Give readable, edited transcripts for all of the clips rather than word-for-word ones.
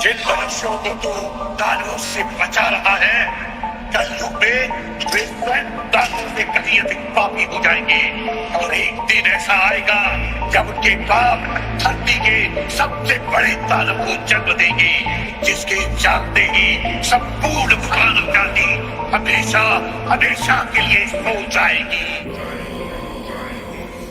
जिन मनुष्यों को तू दानवों से बचा रहा है, कलयुग में वे स्वयं दानवों से कहीं अधिक पापी हो जाएंगे। और एक दिन ऐसा आएगा जब उनके पाप धरती के सबसे बड़े दानव को जन्म देंगे, जिसके जानते ही संपूर्ण मानव जाति हमेशा हमेशा के लिए सो जाएगी।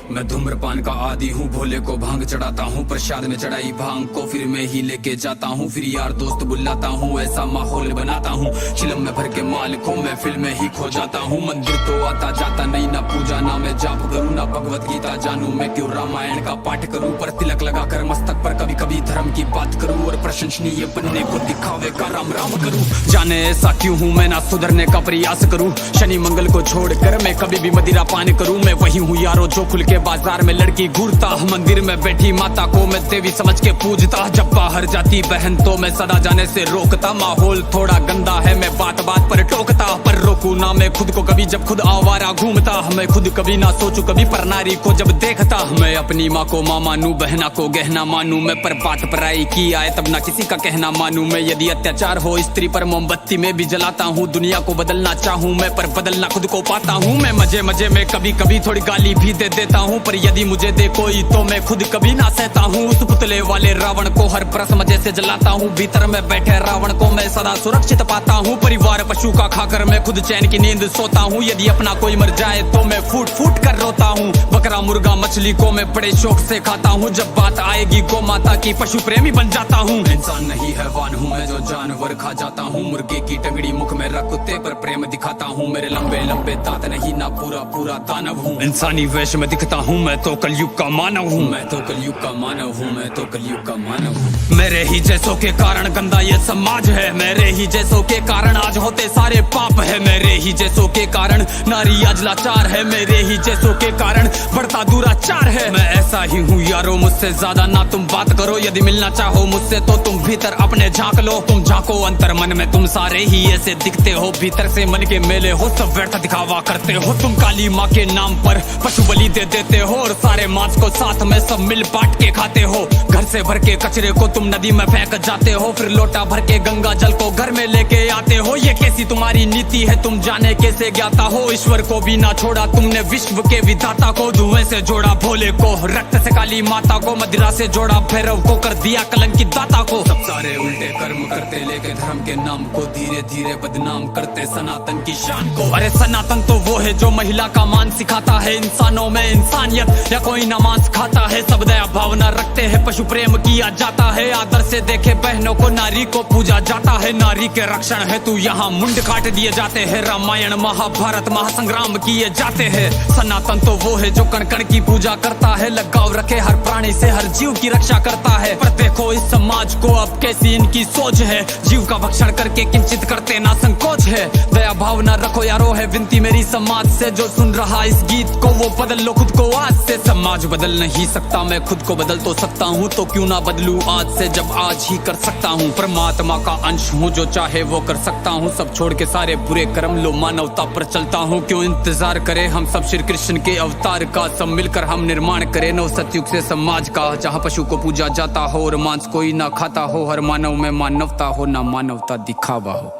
मैं धूम्रपान का आदी हूँ, भोले को भांग चढ़ाता हूँ, प्रसाद में चढ़ाई भांग को फिर मैं ही लेके जाता हूँ, फिर यार दोस्त बुलाता हूँ, ऐसा माहौल बनाता हूँ, चिलम में भर के माल को मैं फिल्म में ही खो जाता हूँ। मंदिर तो आता जाता नहीं, ना पूजा ना मैं जाप करूँ, ना भगवत गीता जानू, मैं क्यों रामायण का पाठ करूँ, पर तिलक लगा कर मस्तक पर कभी कभी धर्म की बात करूँ, और प्रशंसनीय बनने को दिखावे का राम राम करूँ। जाने ऐसा क्यों हूँ मैं, ना सुधरने का प्रयास करूँ, शनि मंगल को छोड़कर मैं कभी भी मदिरा पान करूँ। मैं वही हूँ यारो जो खुल के बाजार में लड़की घूरता, मंदिर में बैठी माता को मैं देवी समझ के पूजता, जब बाहर जाती बहन तो मैं सदा जाने से रोकता। माहौल थोड़ा गंदा है, मैं बात बात पर टोकता, पर रोकू ना मैं खुद को कभी जब खुद आवारा घूमता। मैं खुद कभी ना सोचू कभी पर नारी को जब देखता, मैं अपनी माँ को माँ मानू, बहना को गहना मानू, मैं पर बात पराई की आए तब ना किसी का कहना मानू। मैं यदि अत्याचार हो स्त्री पर मोमबत्ती में भी जलाता हूँ, दुनिया को बदलना चाहूँ मैं पर बदलना खुद को पाता हूँ। मैं मजे मजे में कभी कभी थोड़ी गाली भी दे देता हूँ, पर यदि मुझे दे कोई तो मैं खुद कभी ना सहता हूँ। उस पुतले वाले रावण को हर परस मजे से जलाता हूँ, भीतर में बैठे रावण को मैं सदा सुरक्षित पाता हूँ। परिवार पशु का खाकर मैं खुद चैन की नींद सोता हूँ, यदि अपना कोई मर जाए तो मैं फूट फूट कर रोता हूँ। बकरा मुर्गा मछली को मैं बड़े शौक से खाता हूँ, जब बात आएगी गौ माता की पशु प्रेमी बन जाता हूँ। इंसान नहीं हैवान हूँ मैं जो जानवर खा जाता हूँ, मुर्गे की टंगड़ी मुख में रख कुत्ते पर प्रेम दिखाता हूँ, मेरे लंबे लंबे दांत नहीं ना पूरा पूरा दानव हूँ। इंसानी वेश में दिखता हूँ मैं तो कलयुग का मानव हूँ, मैं तो कलयुग का मानव हूँ, मैं तो कलयुग का मानव हूँ। मेरे ही जैसों के कारण गंदा ये समाज है, मेरे ही जैसों के कारण आज होते सारे पाप है, मेरे ही जैसों के कारण नारी आज लाचार है, मेरे ही जैसों के कारण बढ़ता दुराचार है। मैं ऐसा ही हूँ यारो, मुझसे ज्यादा ना तुम बात करो, यदि मिलना चाहो मुझसे तो तुम भीतर अपने झांक लो। तुम झांको अंतर मन में, तुम सारे ही ऐसे दिखते हो, भीतर से मन के मेले हो, सब व्यर्थ दिखावा करते हो। तुम काली माँ के नाम पर पशु बलि दे देते हो, और सारे मांस को साथ में सब मिल बांट के खाते हो। घर से भर के कचरे को तुम नदी में फेंक जाते हो, फिर लोटा भर के गंगा जल को घर में लेके आते हो। ये कैसी तुम्हारी नीति है तुम जाने कैसे ज्ञाता हो, ईश्वर को भी ना छोड़ा तुमने विश्व के विधाता को, धुएं से जोड़ा भोले को, रक्त से काली माता को, मदिरा से जोड़ा भैरव को, कर दिया कलंकित दाता को। सब सारे उल्टे कर्म करते लेके धर्म के नाम को धीरे धीरे बदनाम करते सनातन की शान को। अरे सनातन तो वो है जो महिला का मान सिखाता है, इंसानों में इंसानियत या कोई नमाज खाता है, सब दया भावना रखते हैं, पशु प्रेम किया जाता है, आदर से देखे बहनों को, नारी को पूजा जाता है, नारी के रक्षण है तू यहाँ मुंड काट दिए जाते हैं, रामायण महाभारत महासंग्राम किए जाते हैं। सनातन तो वो है जो कण कण की पूजा करता है, लगाव रखे हर प्राणी से, हर जीव की रक्षा करता है। पर देखो इस समाज को अब कैसी इनकी सोच है, जीव का भक्षण करके किंचित करते ना संकोच है। दया भावना रखो यारो है विनती मेरी समाज से, जो सुन रहा इस गीत को वो बदल लो खुद को आज से। समाज बदल नहीं सकता मैं खुद को बदल तो सकता हूँ, तो क्यों ना बदलूं आज से जब आज ही कर सकता हूँ। परमात्मा का अंश हूँ, जो चाहे वो कर सकता हूँ, सब छोड़ के सारे बुरे कर्म लो मानवता पर चलता हूँ। क्यों इंतजार करे हम सब श्री कृष्ण के अवतार का, सब मिलकर हम निर्माण करें नव सतयुग से समाज का, जहाँ पशु को पूजा जाता हो और मांस कोई ना खाता हो, हर मानव में मानवता हो ना मानवता दिखावा हो।